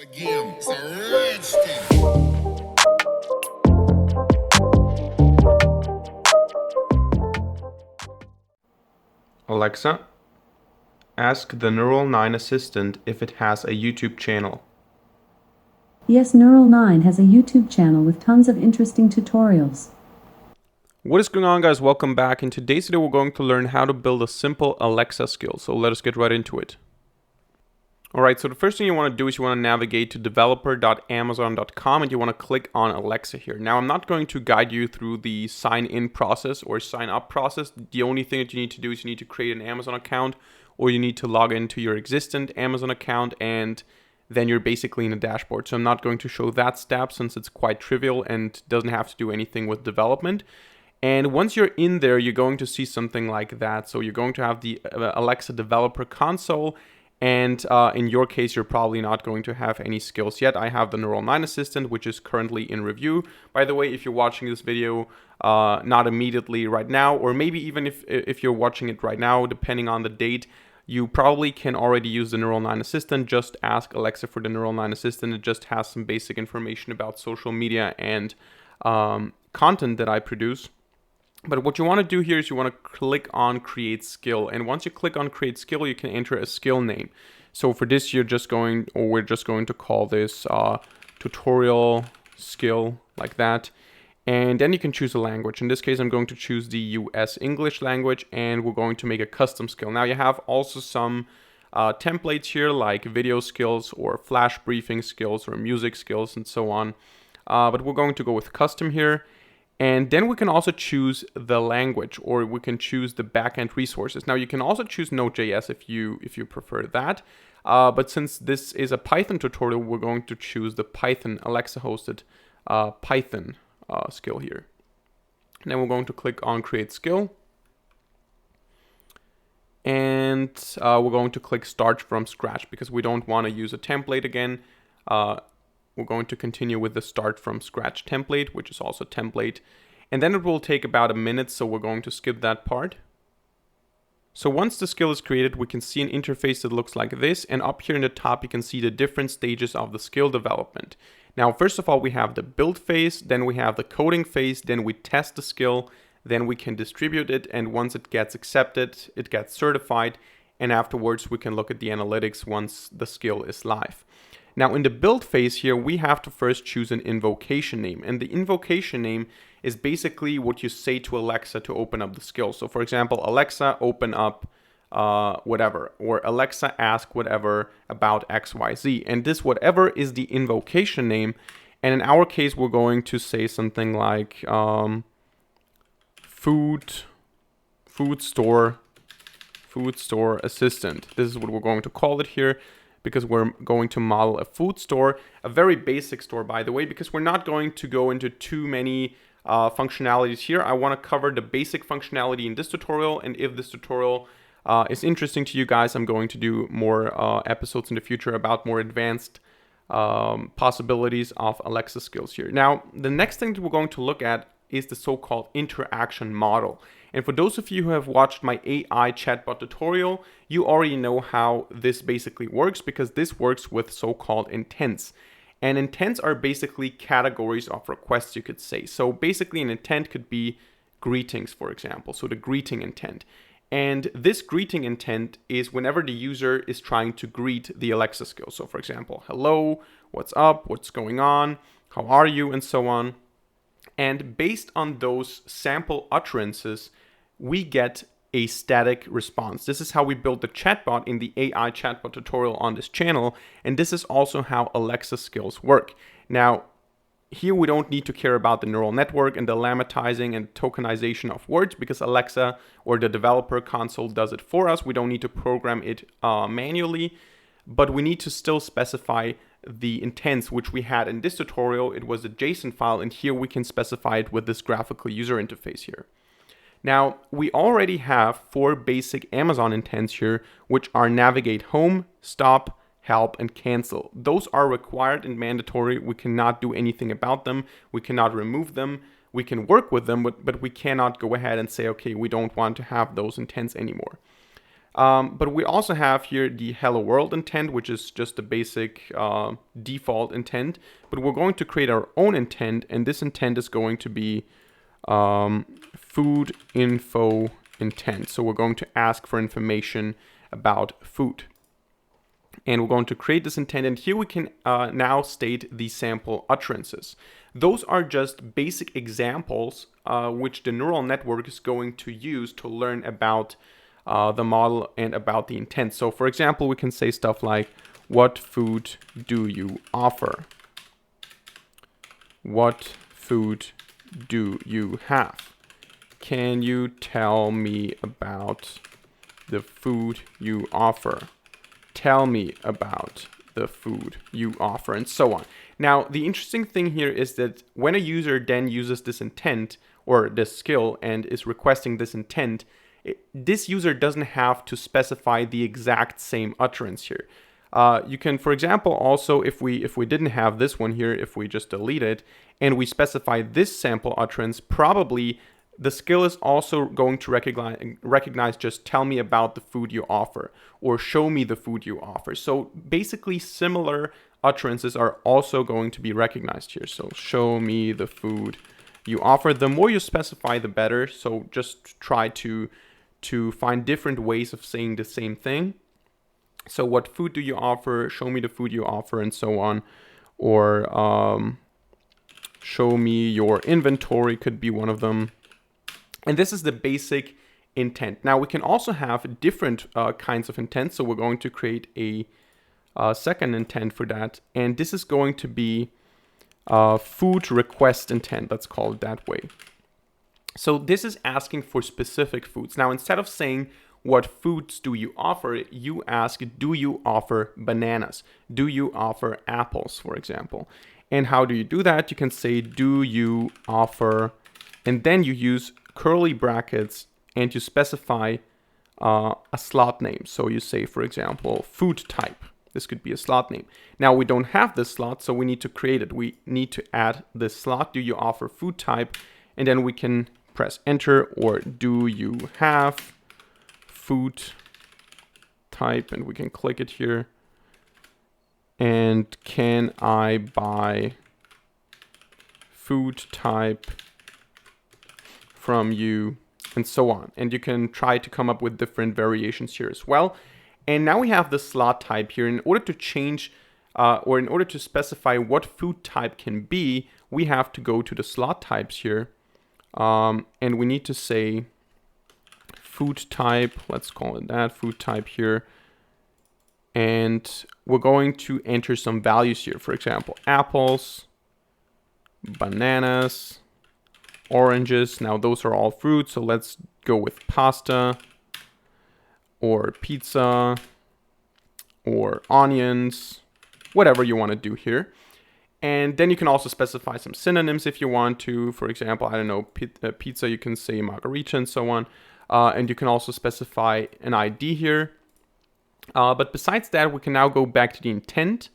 Again, it's a rich thing. Alexa, ask the Neural 9 assistant if it has a YouTube channel. Yes, Neural 9 has a YouTube channel with tons of interesting tutorials. What is going on, guys? Welcome back. In today's video, we're going to learn how to build a simple Alexa skill. So let us get right into it. All right, so the first thing you want to do is you want to navigate to developer.amazon.com and you want to click on Alexa here. Now, I'm not going to guide you through the sign in process or sign up process. The only thing that you need to do is you need to create an Amazon account or you need to log into your existing Amazon account and then you're basically in a dashboard. So I'm not going to show that step since it's quite trivial and doesn't have to do anything with development. And once you're in there, you're going to see something like that. So you're going to have the Alexa developer console. And in your case, you're probably not going to have any skills yet. I have the Neural 9 Assistant, which is currently in review. By the way, if you're watching this video not immediately right now, or maybe even if you're watching it right now, depending on the date, you probably can already use the Neural 9 Assistant. Just ask Alexa for the Neural 9 Assistant. It just has some basic information about social media and content that I produce. But what you want to do here is you want to click on create skill. And once you click on create skill, you can enter a skill name. So for this, we're just going to call this tutorial skill like that. And then you can choose a language. In this case, I'm going to choose the US English language and we're going to make a custom skill. Now you have also some templates here like video skills or flash briefing skills or music skills and so on. But we're going to go with custom here. And then we can also choose the language or we can choose the backend resources. Now you can also choose Node.js if you prefer that. But since this is a Python tutorial, we're going to choose the Python Alexa hosted Python skill here. And then we're going to click on create skill. And we're going to click start from scratch because we don't want to use a template again. We're going to continue with the start from scratch template, which is also template. And then it will take about a minute, so we're going to skip that part. So once the skill is created, we can see an interface that looks like this. And up here in the top, you can see the different stages of the skill development. Now, first of all, we have the build phase, then we have the coding phase, then we test the skill, then we can distribute it. And once it gets accepted, it gets certified. And afterwards, we can look at the analytics once the skill is live. Now in the build phase here, we have to first choose an invocation name. And the invocation name is basically what you say to Alexa to open up the skill. So for example, Alexa, open up whatever, or Alexa, ask whatever about XYZ. And this whatever is the invocation name. And in our case, we're going to say something like food store assistant. This is what we're going to call it here, because we're going to model a food store, a very basic store, by the way, because we're not going to go into too many functionalities here. I want to cover the basic functionality in this tutorial, and if this tutorial is interesting to you guys, I'm going to do more episodes in the future about more advanced possibilities of Alexa skills here. Now, the next thing that we're going to look at is the so-called interaction model. And for those of you who have watched my AI chatbot tutorial, you already know how this basically works because this works with so-called intents. And intents are basically categories of requests, you could say. So basically an intent could be greetings, for example. So the greeting intent. And this greeting intent is whenever the user is trying to greet the Alexa skill. So for example, hello, what's up, what's going on, how are you, and so on. And based on those sample utterances, we get a static response. This is how we built the chatbot in the AI chatbot tutorial on this channel. And this is also how Alexa skills work. Now, here we don't need to care about the neural network and the lemmatizing and tokenization of words because Alexa or the developer console does it for us. We don't need to program it manually, but we need to still specify the intents, which we had in this tutorial. It was a JSON file, and here we can specify it with this graphical user interface here. Now, we already have 4 basic Amazon intents here, which are navigate home, stop, help, and cancel. Those are required and mandatory. We cannot do anything about them. We cannot remove them. We can work with them, but we cannot go ahead and say, okay, we don't want to have those intents anymore. But we also have here the hello world intent, which is just the basic default intent. But we're going to create our own intent, and this intent is going to be food info intent. So we're going to ask for information about food. And we're going to create this intent, and here we can now state the sample utterances. Those are just basic examples which the neural network is going to use to learn about the model and about the intent. So for example, we can say stuff like, what food do you offer? What food do you have? Can you tell me about the food you offer? Tell me about the food you offer, and so on. Now, the interesting thing here is that when a user then uses this intent or this skill and is requesting this intent, this user doesn't have to specify the exact same utterance here. You can, for example, also, if we didn't have this one here, if we just delete it and we specify this sample utterance, probably the skill is also going to recognize just tell me about the food you offer or show me the food you offer. So basically similar utterances are also going to be recognized here. So show me the food you offer. The more you specify, the better. So just try to find different ways of saying the same thing. So what food do you offer? Show me the food you offer, and so on. Or show me your inventory could be one of them. And this is the basic intent. Now we can also have different kinds of intent. So we're going to create a second intent for that. And this is going to be food request intent. Let's call it that way. So this is asking for specific foods. Now, instead of saying, what foods do you offer? You ask, do you offer bananas? Do you offer apples, for example? And how do you do that? You can say, do you offer, and then you use curly brackets and you specify a slot name. So you say, for example, food type. This could be a slot name. Now we don't have this slot, so we need to create it. We need to add this slot. Do you offer food type? And then we can press enter, or do you have food type? And we can click it here. And can I buy food type from you, and so on. And you can try to come up with different variations here as well. And now we have the slot type here. In order to change or in order to specify what food type can be, we have to go to the slot types here. And we need to say food type, let's call it that, food type here. And we're going to enter some values here. For example, apples, bananas, oranges. Now those are all fruits, so let's go with pasta or pizza or onions, whatever you want to do here. And then you can also specify some synonyms if you want to. For example, I don't know, pizza, you can say margarita and so on. And you can also specify an ID here. But besides that, we can now go back to the intent.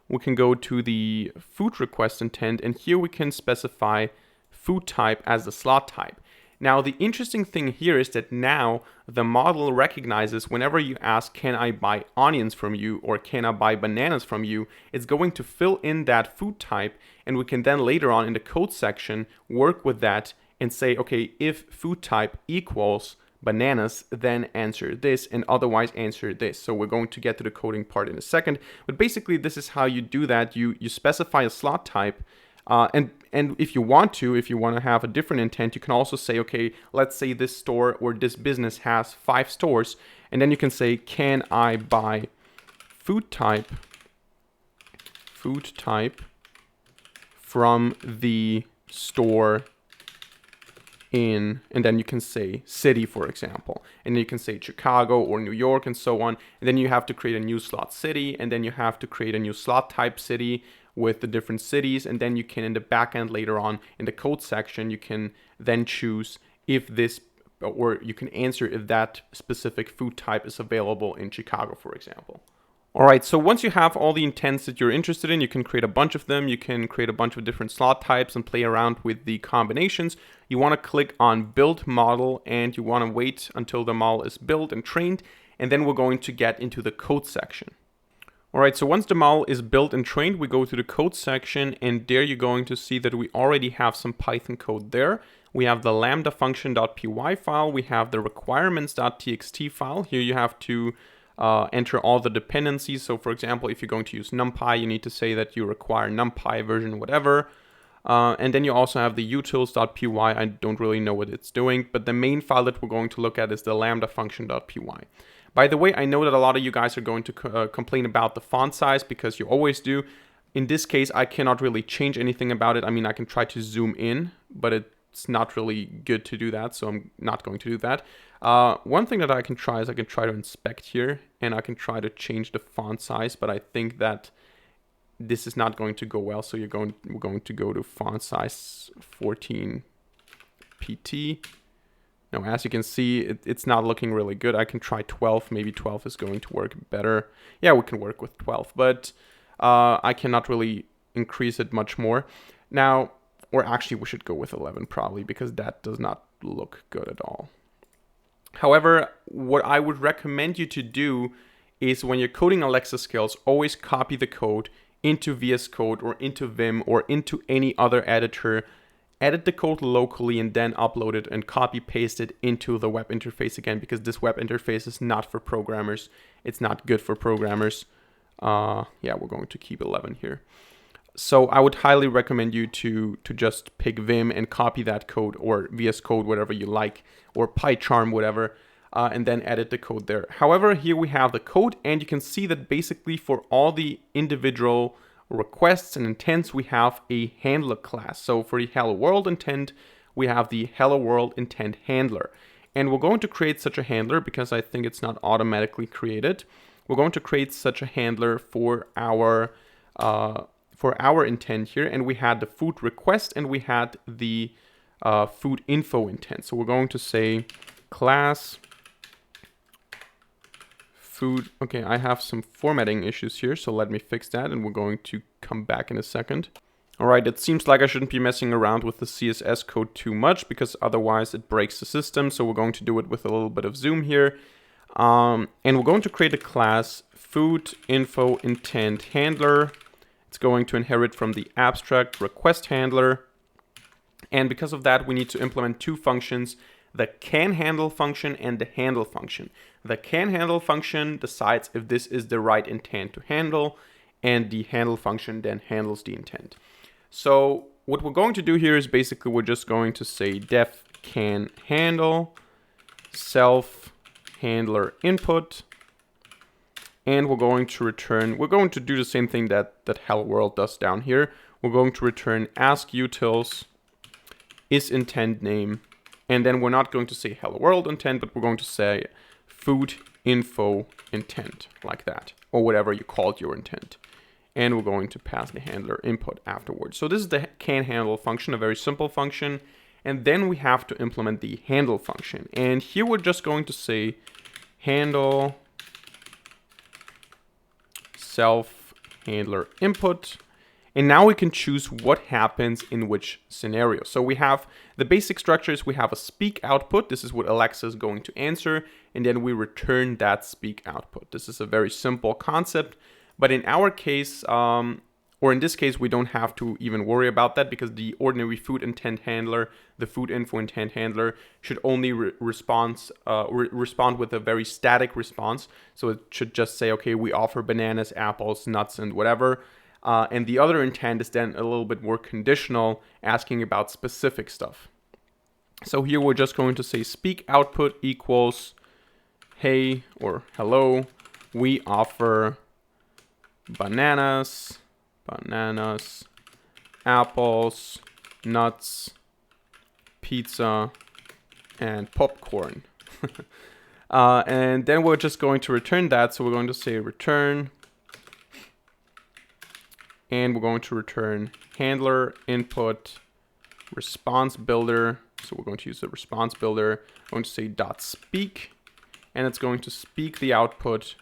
We can go to the food request intent, and here we can specify food type as the slot type. Now, the interesting thing here is that now the model recognizes whenever you ask, can I buy onions from you, or can I buy bananas from you, it's going to fill in that food type, and we can then later on in the code section work with that and say, okay, if food type equals bananas, then answer this, and otherwise answer this. So we're going to get to the coding part in a second, but basically this is how you do that. You specify a slot type, and if you want to have a different intent, you can also say, okay, let's say this store or this business has 5 stores, and then you can say, can I buy food type from the store in, and then you can say city, for example, and then you can say Chicago or New York and so on, and then you have to create a new slot city, and then you have to create a new slot type city with the different cities, and then you can, in the backend later on in the code section, you can then choose if this, or you can answer if that specific food type is available in Chicago, for example. All right, so once you have all the intents that you're interested in, you can create a bunch of them. You can create a bunch of different slot types and play around with the combinations. You want to click on Build Model, and you want to wait until the model is built and trained. and then we're going to get into the code section. All right, so once the model is built and trained, we go to the code section, and there you're going to see that we already have some Python code there. We have the lambda function.py file, we have the requirements.txt file. Here you have to enter all the dependencies. So for example, if you're going to use NumPy, you need to say that you require NumPy version whatever. And then you also have the utils.py. I don't really know what it's doing, but the main file that we're going to look at is the lambda function.py. By the way, I know that a lot of you guys are going to complain about the font size, because you always do. In this case, I cannot really change anything about it. I mean, I can try to zoom in, but it's not really good to do that, so I'm not going to do that. One thing that I can try is I can try to inspect here, and I can try to change the font size, but I think that this is not going to go well. So we're going to go to font size 14 PT. Now, as you can see, it's not looking really good. I can try 12. Maybe 12 is going to work better. Yeah, we can work with 12, but I cannot really increase it much more. Now, or actually, we should go with 11 probably, because that does not look good at all. However, what I would recommend you to do is when you're coding Alexa skills, always copy the code into VS Code or into Vim or into any other editor. Edit the code locally and then upload it and copy paste it into the web interface again, because this web interface is not for programmers. It's not good for programmers. Yeah, we're going to keep 11 here. So I would highly recommend you to just pick Vim and copy that code, or VS Code, whatever you like, or PyCharm, whatever, and then edit the code there. However, here we have the code, and you can see that basically for all the individual requests and intents, we have a handler class. So for the hello world intent, we have the hello world intent handler. And we're going to create such a handler because I think it's not automatically created. We're going to create such a handler for our intent here. And we had the food request and we had the food info intent. So we're going to say class food. Okay, I have some formatting issues here, so let me fix that, and we're going to come back in a second. All right, it seems like I shouldn't be messing around with the CSS code too much, because otherwise it breaks the system. So we're going to do it with a little bit of zoom here. And we're going to create a class food info intent handler. It's going to inherit from the abstract request handler. And because of that, we need to implement two functions, the canHandle function and the handle function. The canHandle function decides if this is the right intent to handle, and the handle function then handles the intent. So what we're going to do here is basically we're just going to say def canHandle self handler input, and we're going to return, we're going to do the same thing that hello world does down here. We're going to return ask utils is intent name, and then we're not going to say hello world intent, but we're going to say food info intent, like that, or whatever you called your intent. And we're going to pass the handler input afterwards. So this is the canHandle function, a very simple function. And then we have to implement the handle function. And here we're just going to say handle self handler input. And now we can choose what happens in which scenario. So we have the basic structure is we have a speak output. This is what Alexa is going to answer. And then we return that speak output. This is a very simple concept. But in our case, or in this case, we don't have to even worry about that, because the ordinary food intent handler, the food info intent handler, should only respond with a very static response. So it should just say, okay, we offer bananas, apples, nuts, and whatever. And the other intent is then a little bit more conditional, asking about specific stuff. So here we're just going to say speak output equals hey or hello, we offer bananas, apples, nuts, pizza, and popcorn. And then we're just going to return that. So we're going to say return, and we're going to return handler input response builder. So we're going to use the response builder. We're going to say .speak, and it's going to speak the output,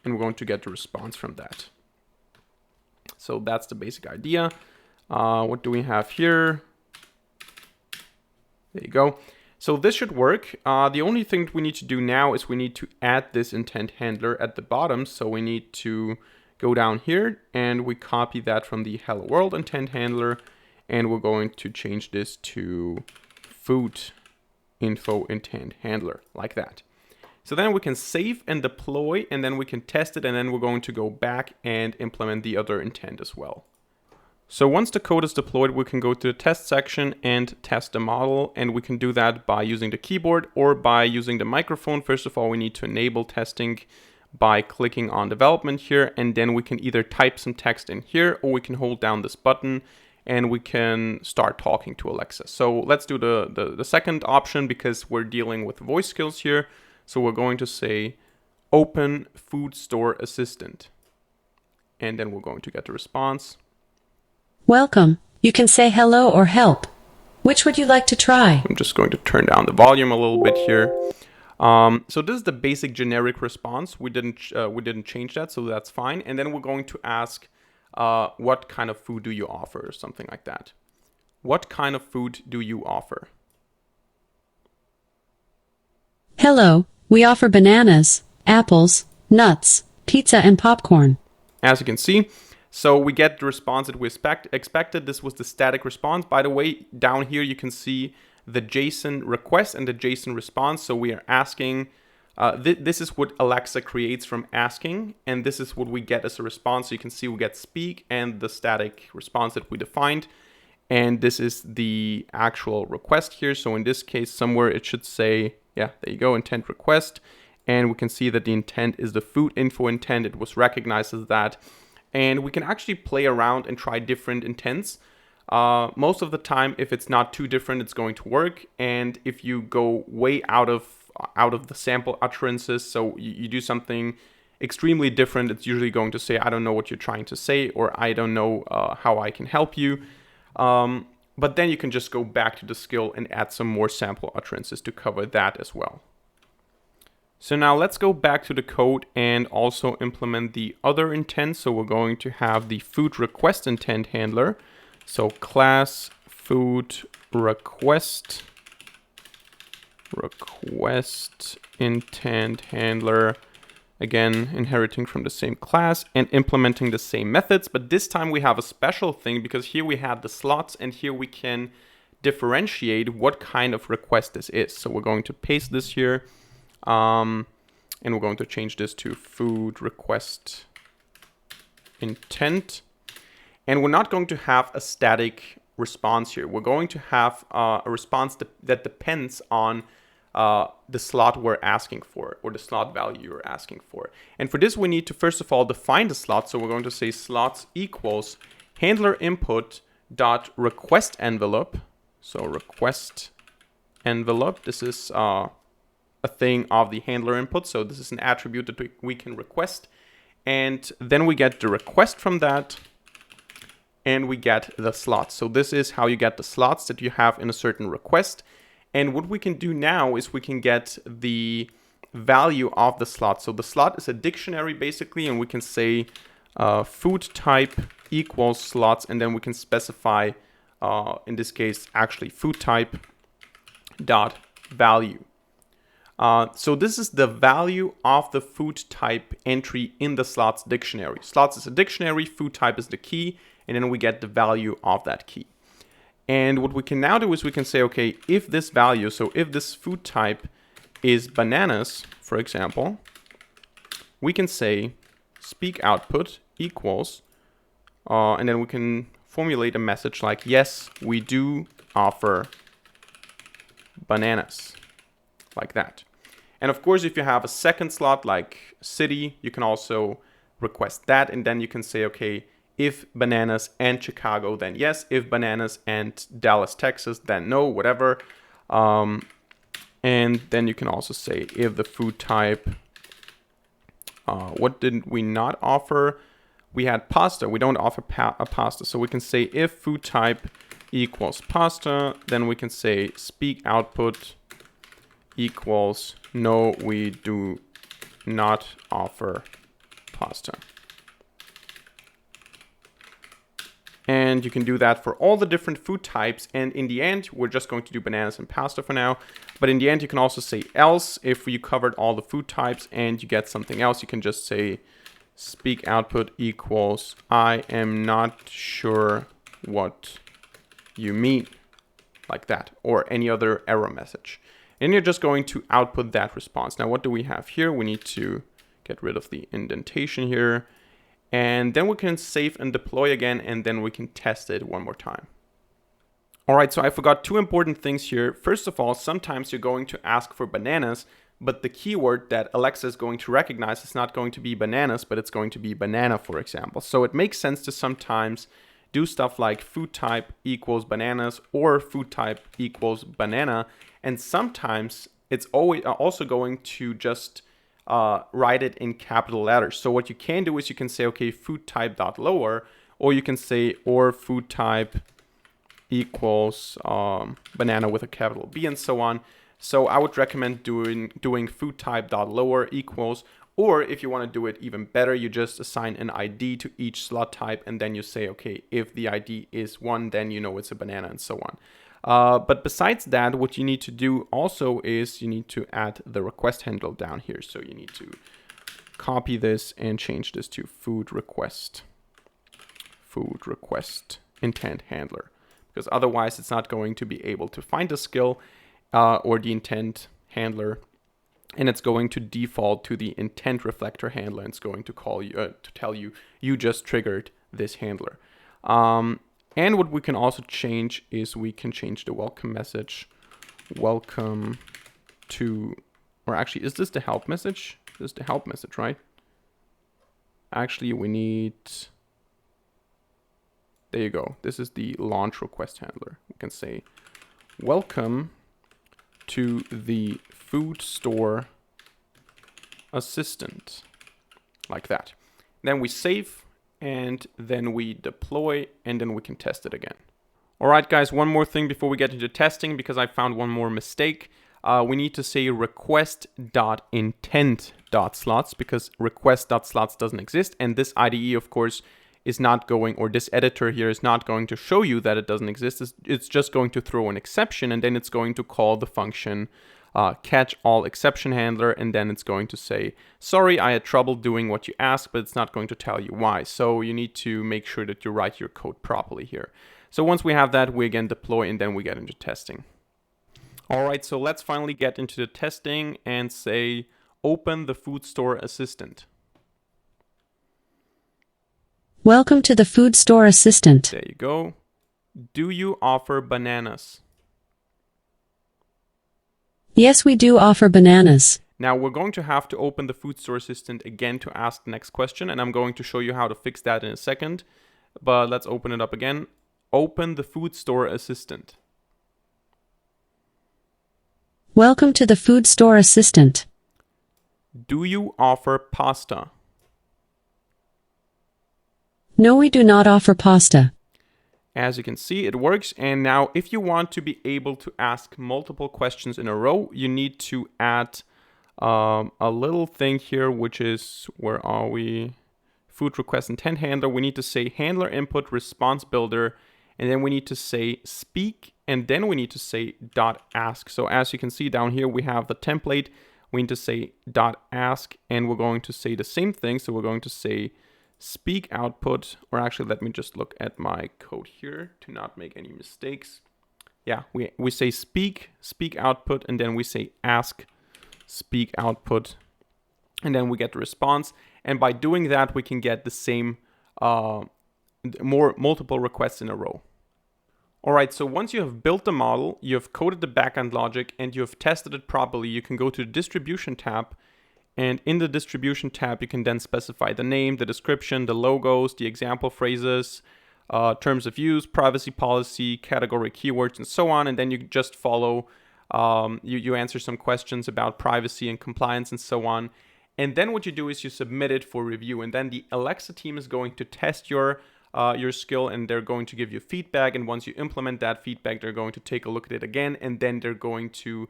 and we're going to get the response from that. So that's the basic idea. What do we have here? There you go. So this should work. The only thing we need to do now is we need to add this intent handler at the bottom. So we need to go down here and we copy that from the hello world intent handler. And we're going to change this to food info intent handler like that. So then we can save and deploy, and then we can test it, and then we're going to go back and implement the other intent as well. So once the code is deployed, we can go to the test section and test the model, and we can do that by using the keyboard or by using the microphone. First of all, we need to enable testing by clicking on development here, and then we can either type some text in here, or we can hold down this button and we can start talking to Alexa. So let's do the second option because we're dealing with voice skills here. So we're going to say open food store assistant, and then we're going to get the response. Welcome. You can say hello or help. Which would you like to try? I'm just going to turn down the volume a little bit here. So this is the basic generic response. We didn't change that, so that's fine. And then we're going to ask, what kind of food do you offer, or something like that. What kind of food do you offer? Hello. We offer bananas, apples, nuts, pizza, and popcorn. As you can see, so we get the response that we expected. This was the static response. By the way, down here you can see the JSON request and the JSON response. So we are asking, this is what Alexa creates from asking, and this is what we get as a response. So you can see we get speak and the static response that we defined. And this is the actual request here. So in this case, somewhere it should say, yeah, there you go, intent request. And we can see that the intent is the food info intent. It was recognized as that. And we can actually play around and try different intents. Most of the time, if it's not too different, it's going to work. And if you go way out of the sample utterances, so you do something extremely different, it's usually going to say, I don't know what you're trying to say, or I don't know how I can help you. But then you can just go back to the skill and add some more sample utterances to cover that as well. So now let's go back to the code and also implement the other intent. So we're going to have the food request intent handler. So class food request intent handler. Again, inheriting from the same class and implementing the same methods. But this time we have a special thing because here we have the slots and here we can differentiate what kind of request this is. So we're going to paste this here and we're going to change this to food request intent. And we're not going to have a static response here. We're going to have a response that depends on the slot we're asking for, or the slot value you're asking for. And for this, we need to first of all define the slot. So we're going to say slots equals handler input dot request envelope. So request envelope. This is a thing of the handler input. So this is an attribute that we can request. And then we get the request from that. And we get the slots. So this is how you get the slots that you have in a certain request. And what we can do now is we can get the value of the slot. So the slot is a dictionary basically, and we can say food type equals slots, and then we can specify, in this case, actually food type dot value. So this is the value of the food type entry in the slots dictionary. Slots is a dictionary, food type is the key, and then we get the value of that key. And what we can now do is we can say, okay, if this value, so if this food type is bananas, for example, we can say speak output equals, and then we can formulate a message like, yes, we do offer bananas, like that. And of course, if you have a second slot like city, you can also request that, and then you can say, okay, if bananas and Chicago, then yes. If bananas and Dallas, Texas, then no, whatever. And then you can also say if the food type, what did we not offer? We had pasta. We don't offer a pasta. So we can say if food type equals pasta, then we can say speak output equals no, we do not offer pasta. And you can do that for all the different food types. And in the end, we're just going to do bananas and pasta for now. But in the end, you can also say else if you covered all the food types and you get something else. You can just say speak output equals I am not sure what you mean, like that, or any other error message. And you're just going to output that response. Now, what do we have here? We need to get rid of the indentation here. And then we can save and deploy again, and then we can test it one more time. All right, so I forgot two important things here. First of all, sometimes you're going to ask for bananas, but the keyword that Alexa is going to recognize is not going to be bananas, but it's going to be banana, for example. So it makes sense to sometimes do stuff like food type equals bananas or food type equals banana. And sometimes it's always also going to just write it in capital letters. So what you can do is you can say, okay, food type dot lower, or you can say, or food type equals banana with a capital B and so on. So I would recommend doing food type dot lower equals, or if you want to do it even better, you just assign an ID to each slot type, and then you say, okay, if the ID is 1, then you know it's a banana and so on. But besides that, what you need to do also is you need to add the request handle down here. So you need to copy this and change this to food request intent handler, because otherwise it's not going to be able to find the skill or the intent handler, and it's going to default to the intent reflector handler, and it's going to call you to tell you you just triggered this handler. And what we can also change is we can change the welcome message. Welcome to, or actually, is this the help message? This is the help message, right? Actually, we need, there you go. This is the launch request handler. We can say, welcome to the food store assistant, like that. Then we save, and then we deploy, and then we can test it again. All right, guys, one more thing before we get into testing, because I found one more mistake. We need to say request.intent.slots, because request.slots doesn't exist, and this IDE, of course, is not going, or this editor here is not going to show you that it doesn't exist. It's just going to throw an exception, and then it's going to call the function catch all exception handler, and then it's going to say, sorry, I had trouble doing what you asked, but it's not going to tell you why. So you need to make sure that you write your code properly here. So once we have that, we again deploy, and then we get into testing. All right, so let's finally get into the testing and say, open the food store assistant. Welcome to the food store assistant. There you go. Do you offer bananas? Yes, we do offer bananas. Now we're going to have to open the food store assistant again to ask the next question, and I'm going to show you how to fix that in a second. But let's open it up again. Open the food store assistant. Welcome to the food store assistant. Do you offer pasta? No, we do not offer pasta. As you can see, it works. And now if you want to be able to ask multiple questions in a row, you need to add a little thing here, which is, where are we? Food request intent handler. We need to say handler input response builder, and then we need to say speak, and then we need to say .ask. So as you can see down here, we have the template. We need to say .ask, and we're going to say the same thing. So we're going to say speak output, or actually let me just look at my code here to not make any mistakes. Yeah, we say speak output, and then we say ask speak output, and then we get the response. And by doing that, we can get the same multiple requests in a row. All right, so once you have built the model, you have coded the backend logic, and you have tested it properly, you can go to the distribution tab. And in the distribution tab, you can then specify the name, the description, the logos, the example phrases, terms of use, privacy policy, category keywords, and so on. And then you just follow, you answer some questions about privacy and compliance and so on. And then what you do is you submit it for review. And then the Alexa team is going to test your skill, and they're going to give you feedback. And once you implement that feedback, they're going to take a look at it again. And then they're going to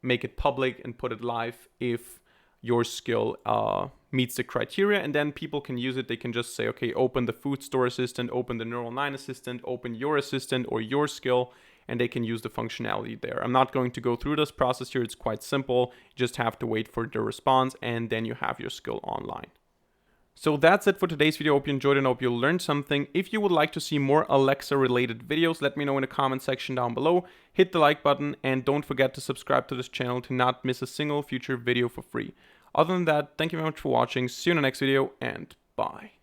make it public and put it live if your skill meets the criteria, and then people can use it. They can just say, okay, open the food store assistant, open the Neural 9 assistant, open your assistant or your skill, and they can use the functionality there. I'm not going to go through this process here. It's quite simple. You just have to wait for the response, and then you have your skill online. So that's it for today's video. Hope you enjoyed and hope you learned something. If you would like to see more Alexa related videos, let me know in the comment section down below. Hit the like button and don't forget to subscribe to this channel to not miss a single future video for free. Other than that, thank you very much for watching. See you in the next video and bye.